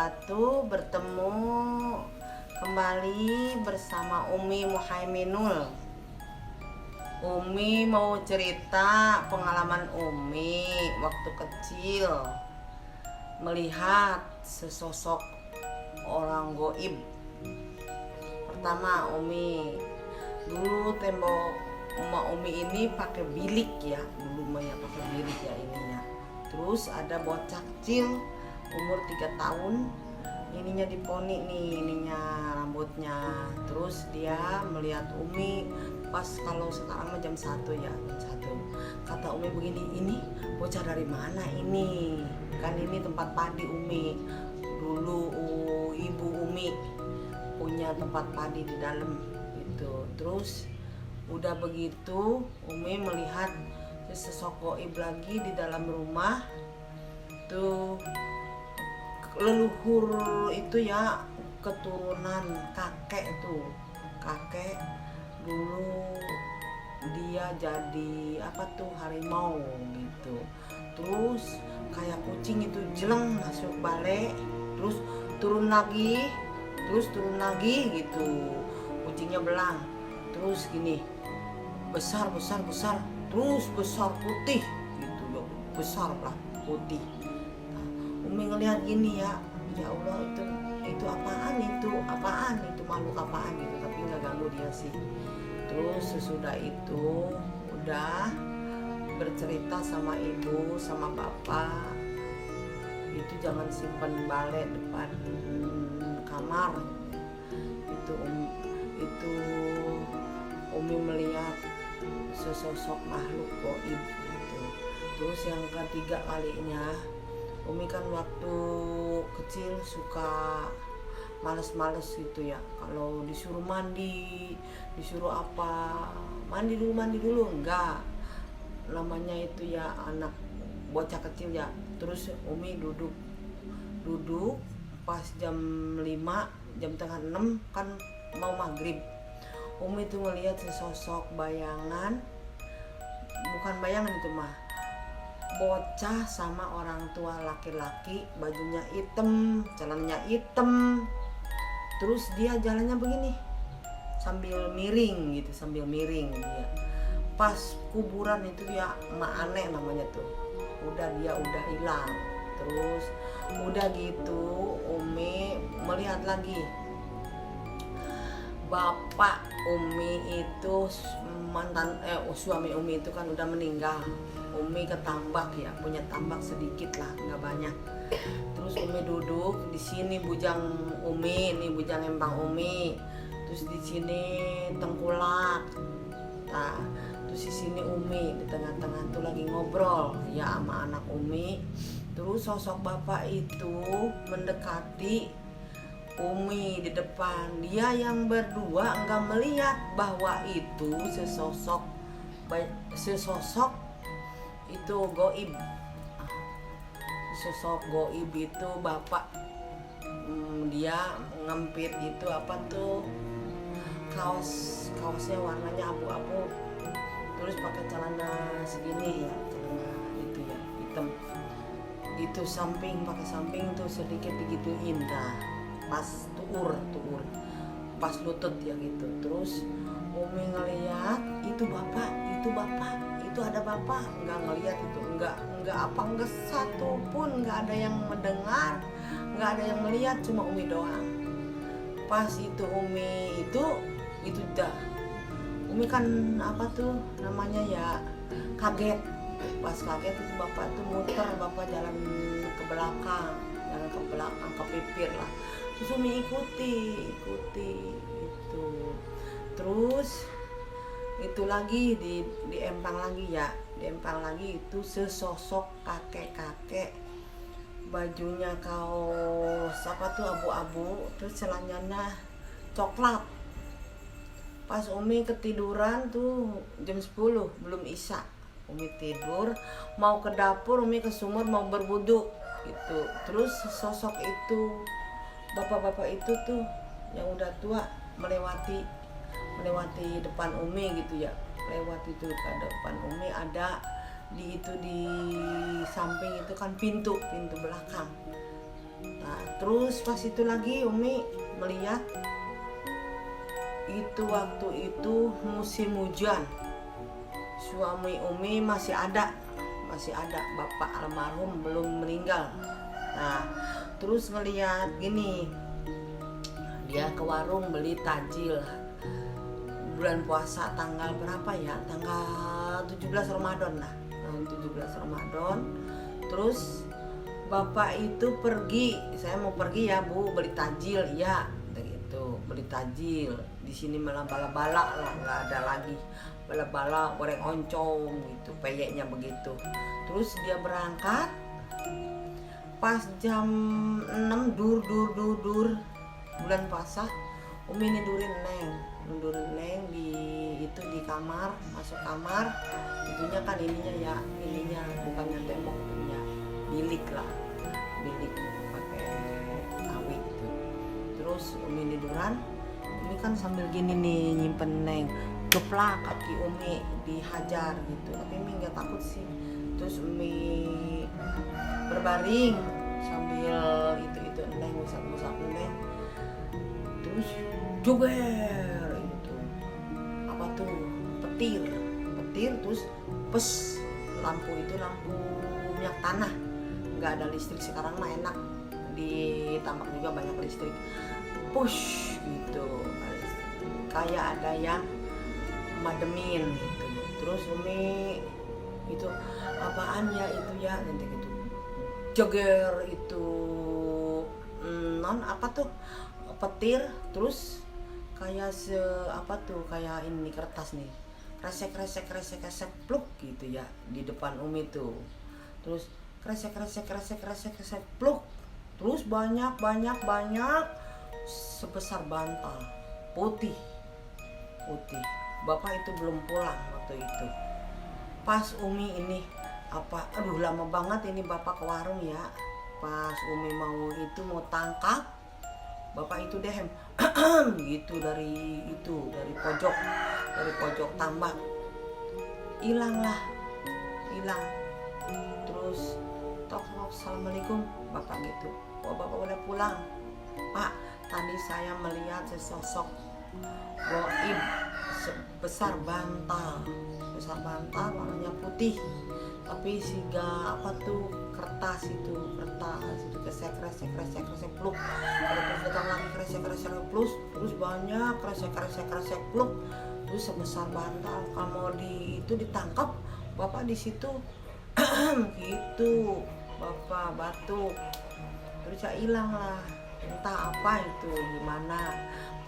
wabarakatuh. Bertemu kembali bersama Umi Muhaiminul. Umi mau cerita pengalaman Umi waktu kecil melihat sesosok orang goib. Pertama, Umi dulu tembok rumah Umi ini pakai bilik ya, dulu mah ya pakai bilik ya ininya. Terus ada bocah kecil umur 3 tahun, ininya diponi nih, ininya rambutnya. Terus dia melihat Umi pas kalau sekarang mah jam 1 ya, jam 1. Kata Umi begini, ini bocah dari mana ini? Kan ini tempat padi Umi. Dulu ibu Umi punya tempat padi di dalam gitu. Terus udah begitu Umi melihat sesosok goib lagi di dalam rumah tuh, leluhur itu ya, keturunan kakek tuh, kakek dulu dia jadi apa tuh, harimau gitu. Terus kayak kucing itu jeleng masuk balik, terus turun lagi gitu, kucingnya belang, terus gini besar, terus besar putih gitu, besar lah putih. Umi ngelihat gini ya Allah, itu apaan itu makhluk apaan gitu, tapi nggak ganggu dia sih. Terus sesudah itu udah bercerita sama ibu sama bapak, itu jangan simpan balai depan kamar. Itu Umi melihat sesosok makhluk goib gitu. Terus yang ketiga kalinya, Umi kan waktu kecil suka males gitu ya, kalau disuruh mandi, disuruh apa, mandi dulu enggak, namanya itu ya anak bocah kecil ya. Terus Umi duduk pas jam 5, jam tengah 6 kan mau maghrib. Umi tuh ngelihat sesosok bayangan, bukan bayangan itu mah, bocah sama orang tua laki-laki, bajunya hitam, celananya hitam. Terus dia jalannya begini sambil miring dia. Pas kuburan itu ya, Maane namanya tuh, udah hilang. Terus udah gitu Umi melihat lagi bapak Umi itu suami Umi itu kan udah meninggal. Umi ke tambak ya, punya tambak sedikit lah, nggak banyak. Terus Umi duduk di sini bujang Umi, ini bujang empang Umi. Terus di sini tengkulak. Nah, terus di sini Umi di tengah-tengah tuh lagi ngobrol ya sama anak Umi. Terus sosok bapak itu mendekati Umi di depan. Dia yang berdua enggak melihat bahwa itu sesosok itu goib. Sosok goib itu bapak, dia ngempit itu apa tuh, kaosnya warnanya abu-abu, terus pakai celana segini ya, celana itu ya hitam, itu pakai samping tuh sedikit digituin, nah pas tuur pas lutut ya gitu. Terus Umi ngeliat itu bapak, itu ada bapak, nggak ngeliat itu, nggak satu pun nggak ada yang mendengar, nggak ada yang melihat, cuma Umi doang. Pas itu Umi itu dah, Umi kan apa tuh namanya ya, kaget. Pas kaget itu bapak tuh muter, bapak jalan ke belakang, kepipir lah. Terus Umi ikuti itu. Terus itu lagi di empang lagi ya, di empang lagi itu sesosok kakek bajunya kaos apa tuh abu-abu, terus celananya coklat. Pas Umi ketiduran tuh jam 10 belum isya, Umi tidur mau ke dapur, Umi ke sumur mau berwudu gitu. Terus sosok itu, bapak-bapak itu tuh yang udah tua melewati depan Umi gitu ya, lewat itu ke depan Umi. Ada di samping itu kan pintu belakang. Nah, terus pas itu lagi Umi melihat itu waktu itu musim hujan. Suami Umi masih ada, bapak almarhum belum meninggal. Nah, terus ngelihat gini, dia ke warung beli tajil bulan puasa tanggal berapa ya, tanggal 17 Ramadan lah, 17 Ramadan. Terus bapak itu pergi, saya mau pergi ya Bu, beli tajil ya gitu, beli tajil. Di sini malah bala-bala lah, nggak ada lagi bala-bala goreng oncom gitu, peyeknya begitu. Terus dia berangkat pas jam 6 dur bulan puasa. Umi nindurin Neng di itu di kamar, masuk kamar. Itunya kan ininya bukannya tembok, punya bilik pakai awit gitu. Terus Umi niduran, Umi kan sambil gini nih nyimpen Neng, geplak kaki Umi dihajar gitu, tapi Umi nggak takut sih. Terus Umi berbaring sambil itu Neng usap Neng. Terus joger itu apa tuh, petir terus pes, lampu minyak tanah, nggak ada listrik. Sekarang mah enak, di tambak juga banyak listrik, push gitu, kayak ada yang mademin gitu. Terus Umi itu apaan ya itu ya, nanti gitu joger itu non apa tuh, petir. Terus kayak kayak ini kertas nih, kresek pluk gitu ya di depan Umi tuh. Terus kresek pluk, terus banyak sebesar bantal putih. Bapak itu belum pulang waktu itu. Pas Umi ini aduh lama banget ini bapak ke warung ya. Pas Umi mau tangkap, bapak itu dehem gitu dari pojok tambak, hilang. Terus tok assalamualaikum bapak gitu, bapak udah pulang Pak, tadi saya melihat sesosok goib sebesar bantal warnanya putih, tapi siga kertas itu kresek pluk. Terus datang lagi kresek plus, terus banyak kresek pluk, terus sebesar bantal. Kalau ditangkap bapak di situ gitu, bapak batuk, terus ya hilang lah, entah apa itu gimana.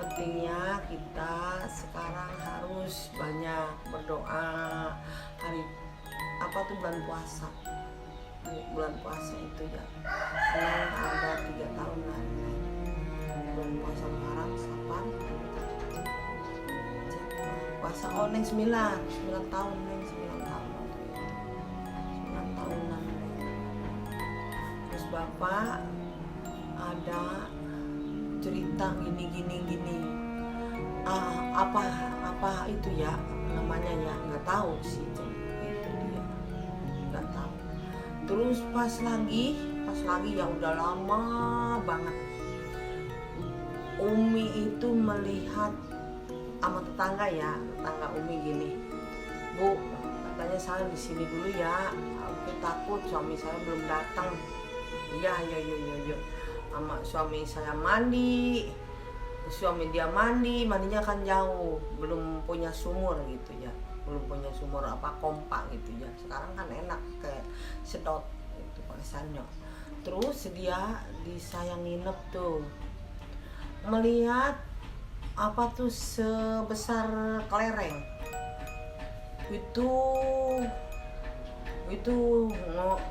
Pentingnya kita sekarang harus banyak berdoa hari bulan puasa itu ya. Neng ada 3 tahun lah bulan puasa Muharram, Sapan, puasa Neng 9 tahun waktu itu, 9 tahunan. Terus bapak ada cerita gini apa itu ya namanya ya, nggak tahu sih itu dia, nggak tahu. Terus pas lagi ya udah lama banget, Umi itu melihat sama tetangga Umi gini, Bu, katanya saya di sini dulu ya, aku takut suami saya belum datang. Iya, sama suami saya mandinya kan jauh, belum punya sumur gitu ya, kompak gitu ya. Sekarang kan enak kayak sedot itu pakai sanyok. Terus saya nginep tuh, melihat sebesar kelereng itu hurung.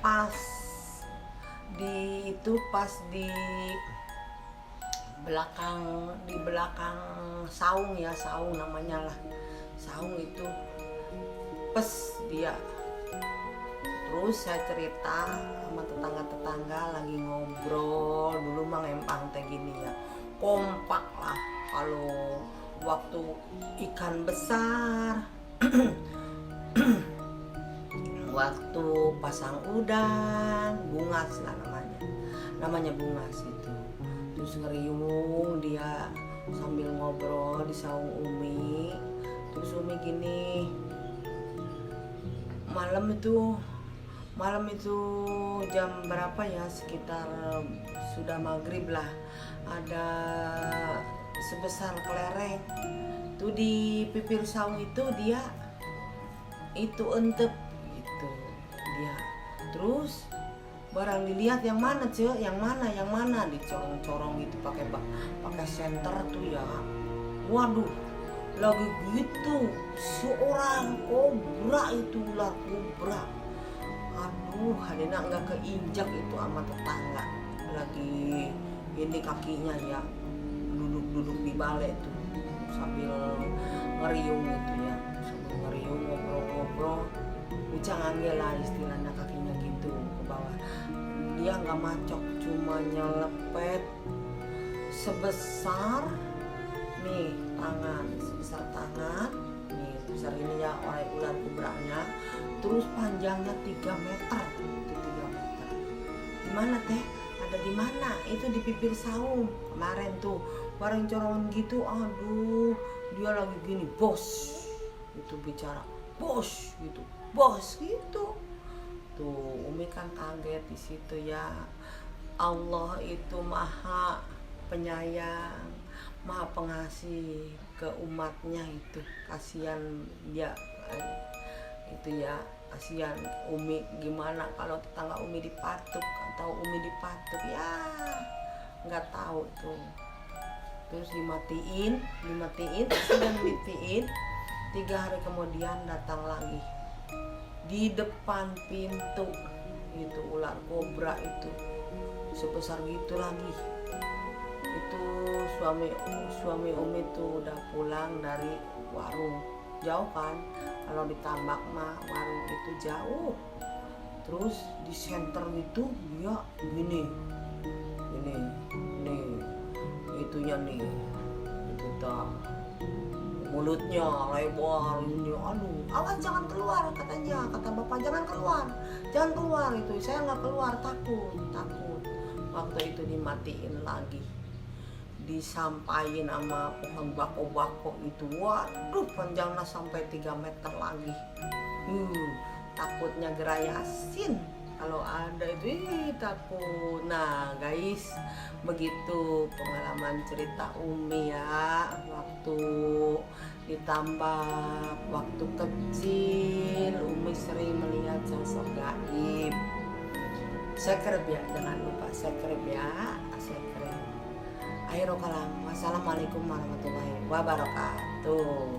Pas di belakang saung namanya lah, saung itu pes dia. Terus saya cerita sama tetangga lagi ngobrol, dulu mah ngempang teh gini ya, kompak lah. Kalau waktu ikan besar waktu pasang udang, bungas lah namanya bungas itu. Terus ngeriung dia sambil ngobrol di saung Umi. Terus Umi gini, malam itu jam berapa ya, sekitar sudah maghrib lah, ada sebesar kelereng tuh di pipir saung itu, dia itu entep gitu dia. Terus barang dilihat yang mana cek, yang mana dicorong-corong gitu pakai senter tuh ya. Waduh, lagi gitu seorang kobra, itu ular kobra. Aduh, hadena nggak keinjak itu sama tetangga. Lagi ini kakinya ya, duduk di balai tuh sambil ngeriung gitu ya, sambil ngeriung ngobrol-ngobrol. Ucang angge lah istilahnya, kakinya gitu ke bawah. Dia nggak macok, cuma nyelepet sebesar nih tangan, sebesar tangan nih, sebesar ini ya oleh ular kobranya. Terus panjangnya 3 meter, itu 3 meter. Di mana teh? Ada di mana? Itu di pipir saung kemarin tuh, bareng corongan gitu. Aduh, dia lagi gini, bos, itu bicara bos gitu, bos gitu. Tuh Umi kan kaget di situ ya. Allah itu maha penyayang, maha pengasih ke umatnya itu. Kasihan dia itu ya, kasihan Umi. Gimana kalau tetangga Umi dipatuk atau Umi dipatuk ya, nggak tahu tuh. Terus dimatiin, sudah dimatiin. 3 hari kemudian datang lagi di depan pintu, itu ular kobra itu sebesar gitu lagi. Itu suami Umi tuh udah pulang dari warung, jauh kan, kalau di Tambak mah warung itu jauh. Terus di senter itu dia gini itunya nih, itu tak mulutnya lebar ini. Aduh, awas jangan keluar katanya, kata bapak, jangan keluar itu. Saya nggak keluar, takut. Waktu itu dimatiin lagi, disampain sama pohon bako itu. Waduh, panjangnya sampai 3 meter lagi. Takutnya gerayasin kalau ada itu, takut. Nah guys, begitu pengalaman cerita Umi ya, waktu ditambah waktu kecil Umi sering melihat sosok gaib. Subscribe ya, jangan lupa subscribe ya, subscribe. Akhirul kalam, wassalamualaikum warahmatullahi wabarakatuh.